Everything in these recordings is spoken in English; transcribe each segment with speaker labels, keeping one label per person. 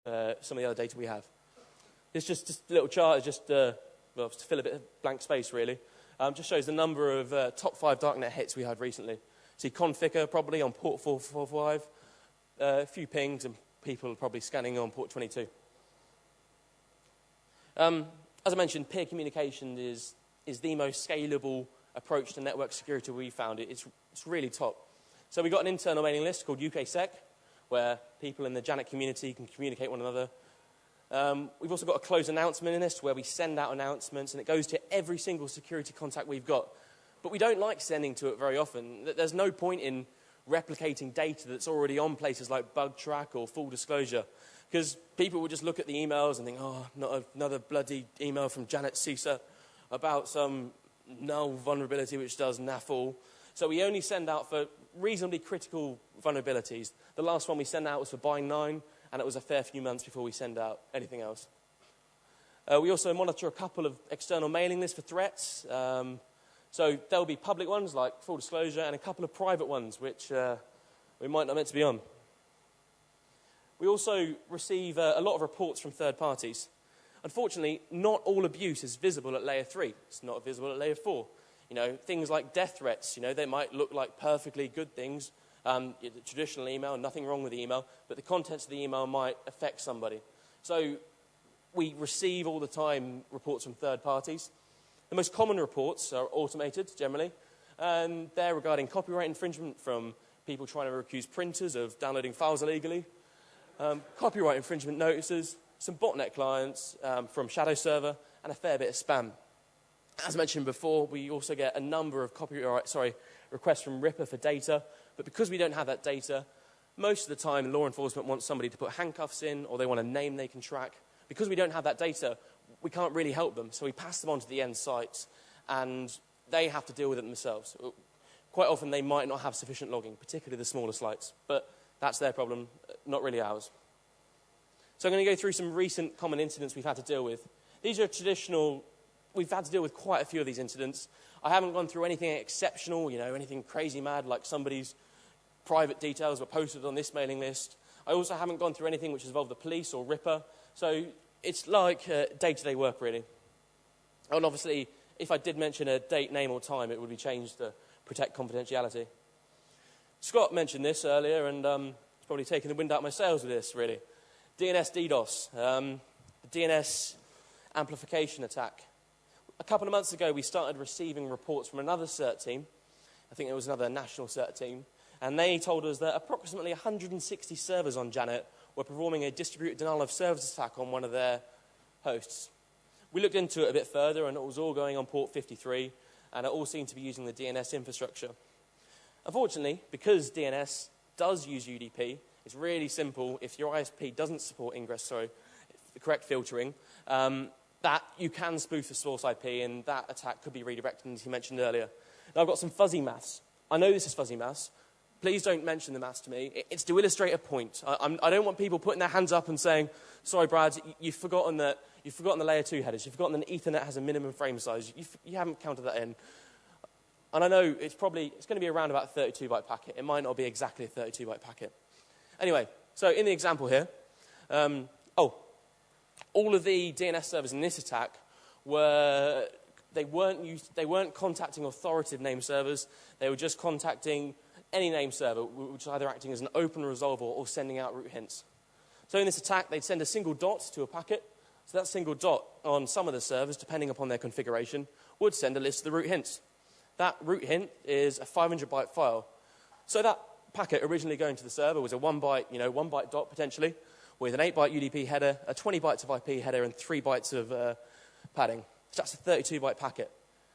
Speaker 1: some of the other data we have. It's just a little chart, it's just well, to fill a bit of blank space, really. Just shows the number of top 5 darknet hits we had recently. See Conficker probably on port 445, a few pings, and people probably scanning on port 22. As I mentioned, peer communication is the most scalable approach to network security we found. It's really top. So we've got an internal mailing list called UKSec, where people in the JANET community can communicate one another. We've also got a closed announcement list where we send out announcements, and it goes to every single security contact we've got. But we don't like sending to it very often. There's no point in replicating data that's already on places like BugTrack or Full Disclosure, because people will just look at the emails and think, oh, not another bloody email from JANET CSIRT about some null vulnerability which does naff all. So we only send out for reasonably critical vulnerabilities. The last one we sent out was for Bind 9, and it was a fair few months before we send out anything else. We also monitor a couple of external mailing lists for threats. So there'll be public ones like Full Disclosure and a couple of private ones which we might not meant to be on. We also receive a lot of reports from third parties. Unfortunately, not all abuse is visible at layer 3. It's not visible at layer 4. You know, things like death threats, you know, they might look like perfectly good things. Traditional email, nothing wrong with the email, but the contents of the email might affect somebody. So we receive all the time reports from third parties. The most common reports are automated, generally, and they're regarding copyright infringement from people trying to accuse printers of downloading files illegally, copyright infringement notices, some botnet clients from Shadow Server, and a fair bit of spam. As mentioned before, we also get a number of requests from Ripper for data, but because we don't have that data, most of the time law enforcement wants somebody to put handcuffs in, or they want a name they can track. Because we don't have that data, we can't really help them, so we pass them on to the end sites, and they have to deal with it themselves. Quite often they might not have sufficient logging, particularly the smaller sites, but that's their problem, not really ours. So I'm going to go through some recent common incidents we've had to deal with. These are traditional. We've had to deal with quite a few of these incidents. I haven't gone through anything exceptional, you know, anything crazy mad like somebody's private details were posted on this mailing list. I also haven't gone through anything which has involved the police or Ripper. So it's like day-to-day work, really. And obviously, if I did mention a date, name, or time, it would be changed to protect confidentiality. Scott mentioned this earlier, and he's probably taken the wind out of my sails with this, really. DNS DDoS, the DNS amplification attack. A couple of months ago, we started receiving reports from another CERT team. I think it was another national CERT team. And they told us that approximately 160 servers on JANET were performing a distributed denial of service attack on one of their hosts. We looked into it a bit further, and it was all going on port 53, and it all seemed to be using the DNS infrastructure. Unfortunately, because DNS does use UDP, it's really simple. If your ISP doesn't support the correct filtering, that you can spoof the source IP, and that attack could be redirected, as you mentioned earlier. Now, I've got some fuzzy maths. I know this is fuzzy maths. Please don't mention the maths to me. It's to illustrate a point. I don't want people putting their hands up and saying, sorry, Brad, you've forgotten the layer 2 headers. You've forgotten that Ethernet has a minimum frame size. You haven't counted that in. And I know it's going to be around about a 32-byte packet. It might not be exactly a 32-byte packet. Anyway, so in the example here, all of the DNS servers in this attack weren't contacting authoritative name servers. They were just contacting any name server, which was either acting as an open resolver or sending out root hints. So in this attack, they'd send a single dot to a packet. So that single dot on some of the servers, depending upon their configuration, would send a list of the root hints. That root hint is a 500-byte file. So that packet originally going to the server was a 1-byte dot potentially, with an 8-byte UDP header, a 20 bytes of IP header, and 3 bytes of padding. So that's a 32-byte packet.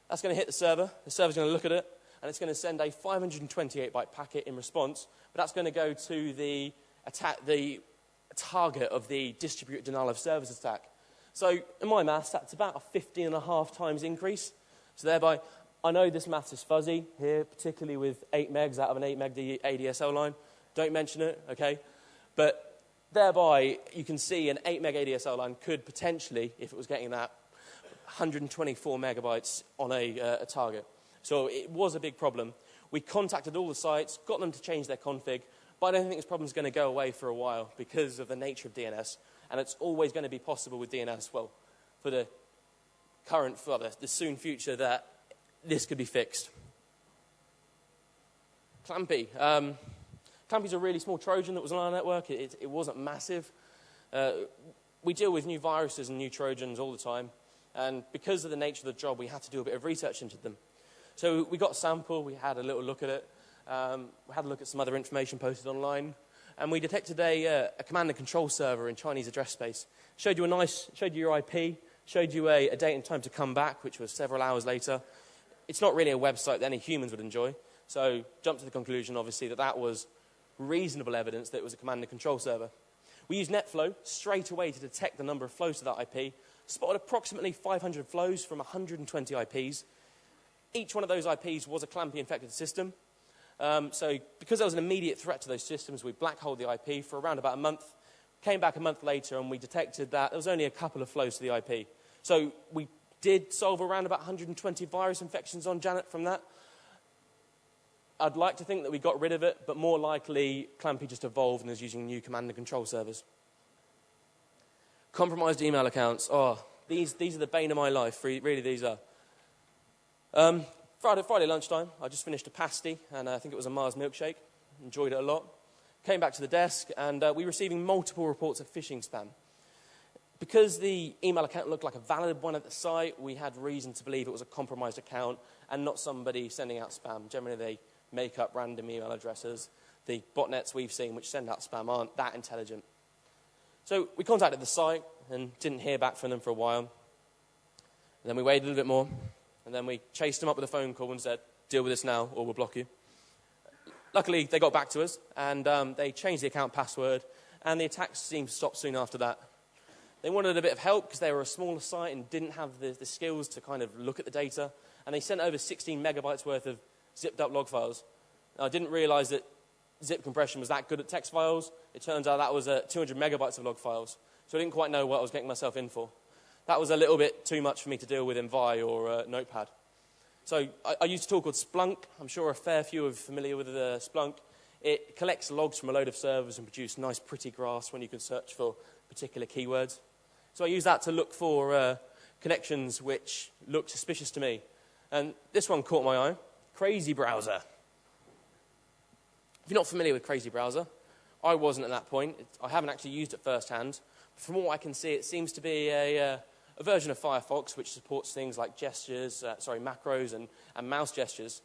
Speaker 1: That's going to hit the server. The server's going to look at it, and it's going to send a 528-byte packet in response. But that's going to go to the target of the distributed denial of service attack. So in my maths, that's about a 15.5 times increase. So thereby, I know this maths is fuzzy here, particularly with 8 megs out of an 8 meg ADSL line. Don't mention it, okay? But thereby, you can see an 8 meg ADSL line could potentially, if it was getting that, 124 megabytes on a target. So it was a big problem. We contacted all the sites, got them to change their config, but I don't think this problem is going to go away for a while because of the nature of DNS. And it's always going to be possible with DNS, well, for the current, for the soon future, that this could be fixed. Clampy. Clampy's a really small Trojan that was on our network. It wasn't massive. We deal with new viruses and new Trojans all the time. And because of the nature of the job, we had to do a bit of research into them. So we got a sample. We had a little look at it. We had a look at some other information posted online. And we detected a command and control server in Chinese address space. Showed you your IP, showed you a date and time to come back, which was several hours later. It's not really a website that any humans would enjoy. So jumped to the conclusion, obviously, that that was reasonable evidence that it was a command and control server. We used NetFlow straight away to detect the number of flows to that IP, spotted approximately 500 flows from 120 IPs. Each one of those IPs was a Clampy-infected system. So because there was an immediate threat to those systems, we black-holed the IP for around about a month, came back a month later, and we detected that there was only a couple of flows to the IP. So we did solve around about 120 virus infections on JANET from that. I'd like to think that we got rid of it, but more likely Clampy just evolved and is using new command and control servers. Compromised email accounts. Oh, these are the bane of my life. Really, these are. Friday lunchtime, I just finished a pasty, and I think it was a Mars milkshake. Enjoyed it a lot. Came back to the desk, and we were receiving multiple reports of phishing spam. Because the email account looked like a valid one at the site, we had reason to believe it was a compromised account and not somebody sending out spam. Generally, they make up random email addresses. The botnets we've seen which send out spam aren't that intelligent. So we contacted the site and didn't hear back from them for a while. And then we waited a little bit more. And then we chased them up with a phone call and said, deal with this now or we'll block you. Luckily, they got back to us and they changed the account password. And the attacks seemed to stop soon after that. They wanted a bit of help because they were a smaller site and didn't have the skills to kind of look at the data. And they sent over 16 megabytes worth of zipped up log files. Now, I didn't realize that zip compression was that good at text files. It turns out that was 200 megabytes of log files. So I didn't quite know what I was getting myself in for. That was a little bit too much for me to deal with in Vi or Notepad. So I used a tool called Splunk. I'm sure a fair few are familiar with Splunk. It collects logs from a load of servers and produces nice pretty graphs when you can search for particular keywords. So I use that to look for connections which look suspicious to me. And this one caught my eye. Crazy Browser. If you're not familiar with Crazy Browser, I wasn't at that point. I haven't actually used it firsthand. From what I can see, it seems to be a version of Firefox which supports things like gestures, macros and mouse gestures.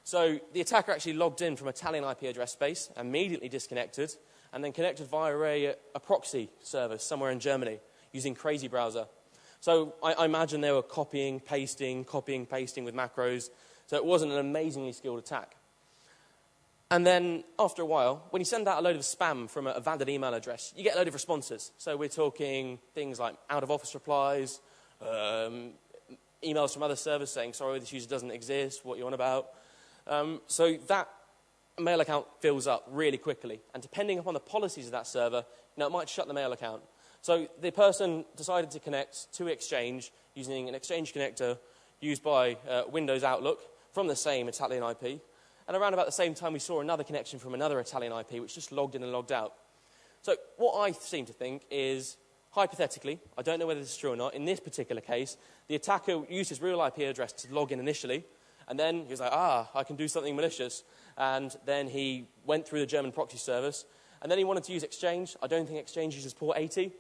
Speaker 1: So the attacker actually logged in from Italian IP address space, immediately disconnected, and then connected via a proxy service somewhere in Germany using Crazy Browser. So I imagine they were copying, pasting with macros. So it wasn't an amazingly skilled attack. And then after a while, when you send out a load of spam from a valid email address, you get a load of responses. So we're talking things like out-of-office replies, emails from other servers saying, sorry, this user doesn't exist, what you on about. So that mail account fills up really quickly. And depending upon the policies of that server, it might shut the mail account. So the person decided to connect to Exchange using an Exchange connector used by Windows Outlook from the same Italian IP. And around about the same time, we saw another connection from another Italian IP, which just logged in and logged out. So what I seem to think is, hypothetically, I don't know whether this is true or not, in this particular case, the attacker used his real IP address to log in initially, and then he was like, I can do something malicious. And then he went through the German proxy service, and then he wanted to use Exchange. I don't think Exchange uses port 80.